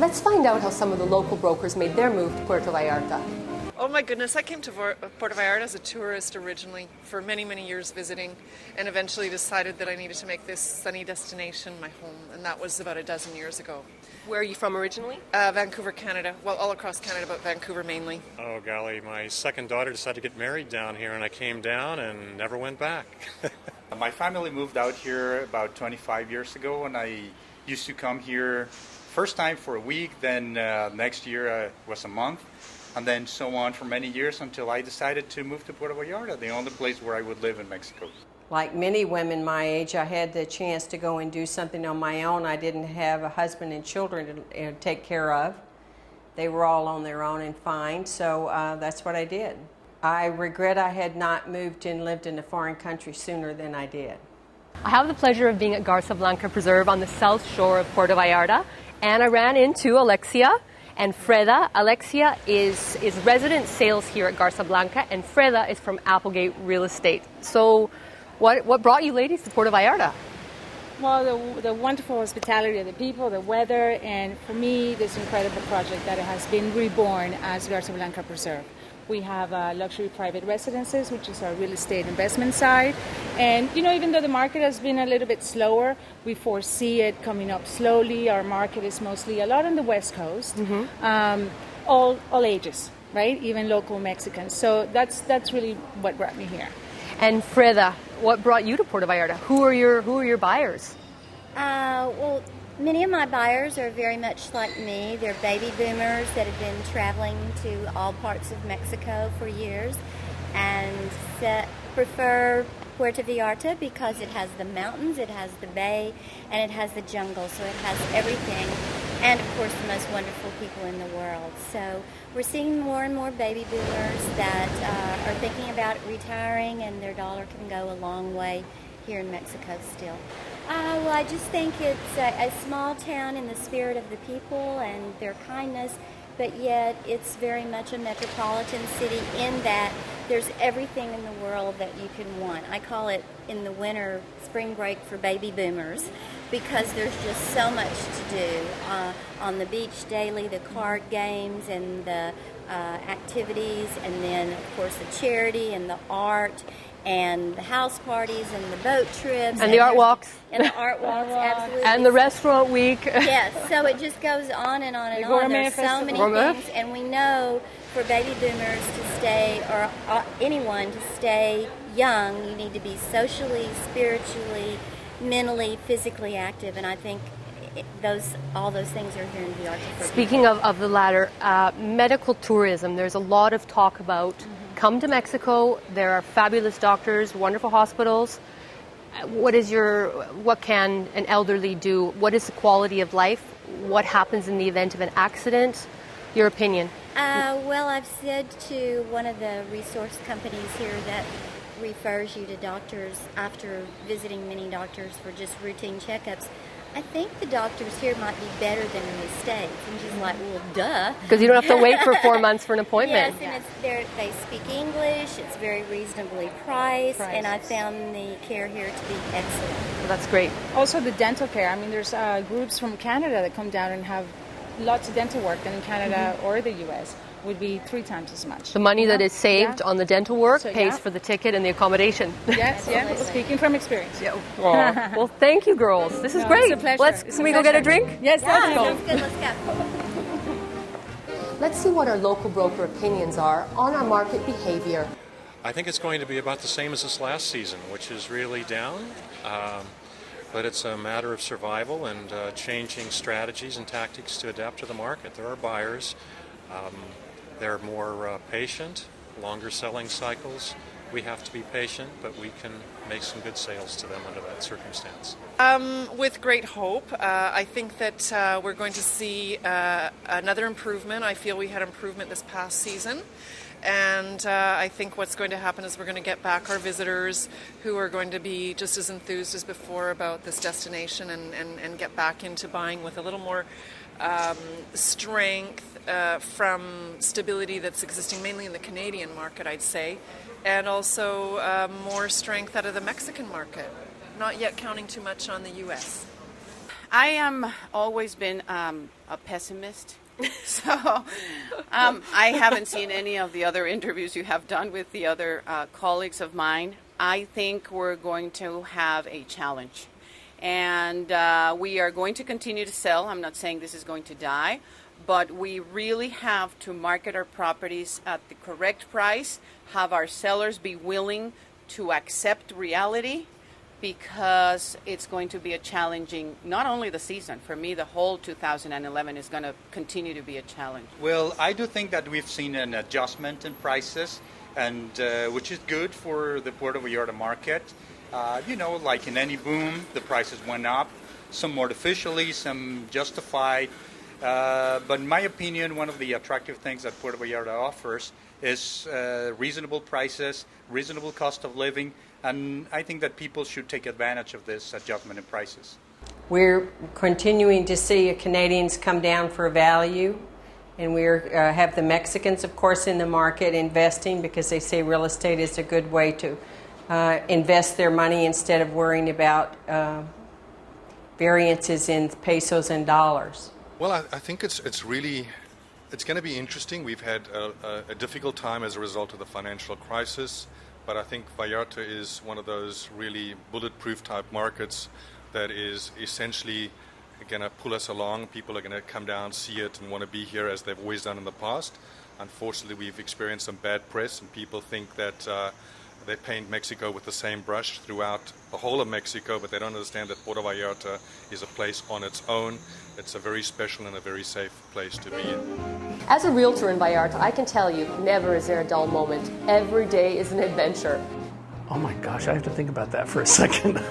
Let's find out how some of the local brokers made their move to Puerto Vallarta. Oh my goodness, I came to Puerto Vallarta as a tourist originally for many, many years visiting, and eventually decided that I needed to make this sunny destination my home, and that was about a dozen years ago. Where are you from originally? Vancouver, Canada. Well, all across Canada, but Vancouver mainly. Oh golly, my second daughter decided to get married down here, and I came down and never went back. My family moved out here about 25 years ago, and I used to come here first time for a week, then next year was a month, and then so on for many years until I decided to move to Puerto Vallarta, the only place where I would live in Mexico. Like many women my age, I had the chance to go and do something on my own. I didn't have a husband and children to take care of. They were all on their own and fine, so that's what I did. I regret I had not moved and lived in a foreign country sooner than I did. I have the pleasure of being at Garza Blanca Preserve on the south shore of Puerto Vallarta, and I ran into Alexia and Freda. Alexia is resident sales here at Garza Blanca, and Freda is from Applegate Real Estate. So what brought you ladies to Puerto Vallarta? Well, the wonderful hospitality of the people, the weather, and for me, this incredible project that has been reborn as Garza Blanca Preserve. We have luxury private residences, which is our real estate investment side. And, even though the market has been a little bit slower, we foresee it coming up slowly. Our market is mostly a lot on the West Coast, all ages, right? Even local Mexicans. So that's really what brought me here. And Freda, what brought you to Puerto Vallarta? Who are your buyers? Well, many of my buyers are very much like me. They're baby boomers that have been traveling to all parts of Mexico for years and prefer Puerto Vallarta because it has the mountains, it has the bay, and it has the jungle, so it has everything. And, of course, the most wonderful people in the world. So we're seeing more and more baby boomers that are thinking about retiring, and their dollar can go a long way here in Mexico still. Well, I just think it's a small town in the spirit of the people and their kindness, but yet it's very much a metropolitan city in that there's everything in the world that you can want. I call it, in the winter, spring break for baby boomers, because there's just so much to do. On the beach daily, the card games and the activities, and then, of course, the charity and the art, and the house parties and the boat trips. And the art walks. And the art walks, absolutely. And the restaurant week. Yes, so it just goes on and on and on. There's so many things, and we know for baby boomers to stay, or anyone to stay young, you need to be socially, spiritually, mentally, physically active, and I think all those things are here in Vallarta. Speaking of the latter, medical tourism, there's a lot of talk about come to Mexico. There are fabulous doctors, wonderful hospitals. What can an elderly do? What is the quality of life? What happens in the event of an accident? Your opinion? Well, I've said to one of the resource companies here that refers you to doctors after visiting many doctors for just routine checkups. I think the doctors here might be better than in the States. And she's like, well, duh. Because you don't have to wait for 4 months for an appointment. Yes, and they speak English. It's very reasonably priced. And I found the care here to be excellent. Well, that's great. Also the dental care. I mean, there's groups from Canada that come down and have lots of dental work than in Canada or the U.S. would be 3 times as much. The money that is saved on the dental work pays for the ticket and the accommodation. Yes, yeah. Speaking from experience. Yeah. Well, thank you, girls. This is great. It's a pleasure. Can we go get a drink? Yes, Sounds let's good. Let's go. Let's see what our local broker opinions are on our market behavior. I think it's going to be about the same as this last season, which is really down. But it's a matter of survival and changing strategies and tactics to adapt to the market. There are buyers. They're more patient, longer selling cycles. We have to be patient, but we can make some good sales to them under that circumstance. With great hope. I think that we're going to see another improvement. I feel we had improvement this past season. And I think what's going to happen is we're going to get back our visitors who are going to be just as enthused as before about this destination and get back into buying with a little more strength from stability that's existing mainly in the Canadian market, I'd say, and also more strength out of the Mexican market, not yet counting too much on the U.S. I am always been a pessimist. So I haven't seen any of the other interviews you have done with the other colleagues of mine. I think we're going to have a challenge. And we are going to continue to sell. I'm not saying this is going to die, but we really have to market our properties at the correct price, have our sellers be willing to accept reality, because it's going to be a challenging, not only the season, for me the whole 2011 is going to continue to be a challenge. Well, I do think that we've seen an adjustment in prices, and which is good for the Puerto Vallarta market. Like in any boom, the prices went up, some artificially, some justified. But in my opinion, one of the attractive things that Puerto Vallarta offers is reasonable prices, reasonable cost of living, and I think that people should take advantage of this adjustment in prices. We're continuing to see Canadians come down for value, and we have the Mexicans, of course, in the market investing because they say real estate is a good way to invest their money instead of worrying about variances in pesos and dollars. Well, I think it's going to be interesting. We've had a difficult time as a result of the financial crisis, but I think Vallarta is one of those really bulletproof type markets that is essentially going to pull us along. People are going to come down, see it, and want to be here as they've always done in the past. Unfortunately, we've experienced some bad press, and people think that they paint Mexico with the same brush throughout the whole of Mexico, but they don't understand that Puerto Vallarta is a place on its own. It's a very special and a very safe place to be in. As a realtor in Vallarta, I can tell you, never is there a dull moment. Every day is an adventure. Oh my gosh, I have to think about that for a second.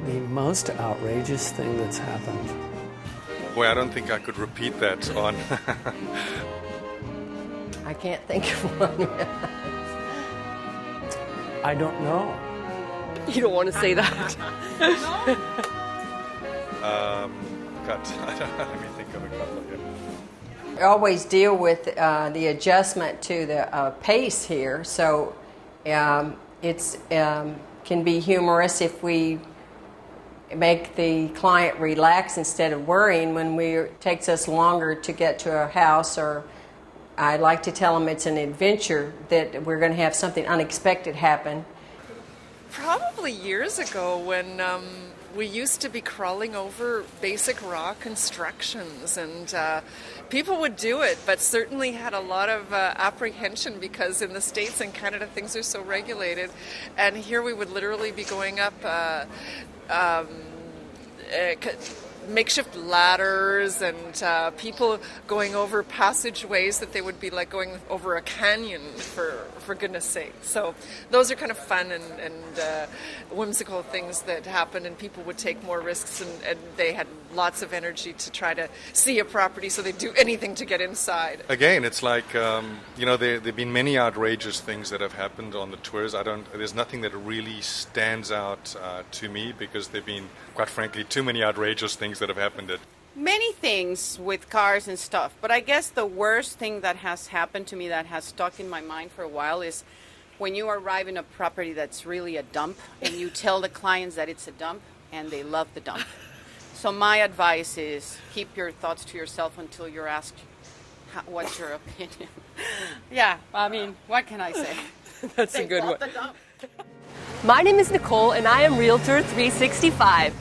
The most outrageous thing that's happened. Boy, I don't think I could repeat that on. I can't think of one. I don't know. You don't want to say that. Let me think of a couple here. I always deal with the adjustment to the pace here, so it's can be humorous if we make the client relax instead of worrying when it takes us longer to get to a house, or I like to tell them it's an adventure, that we're going to have something unexpected happen. Probably years ago when we used to be crawling over basic raw constructions, and people would do it, but certainly had a lot of apprehension because in the States and Canada things are so regulated, and here we would literally be going up makeshift ladders and people going over passageways that they would be like going over a canyon for goodness sake. So those are kind of fun and whimsical things that happen, and people would take more risks, and they had lots of energy to try to see a property, so they'd do anything to get inside. Again, it's like, there have been many outrageous things that have happened on the tours. There's nothing that really stands out to me, because there have been, quite frankly, too many outrageous things that have happened. Many things with cars and stuff, but I guess the worst thing that has happened to me that has stuck in my mind for a while is when you arrive in a property that's really a dump and you tell the clients that it's a dump and they love the dump. So my advice is keep your thoughts to yourself until you're asked what's your opinion. Yeah, I mean, what can I say? That's a good one. The dump. My name is Nicole, and I am Realtor 365.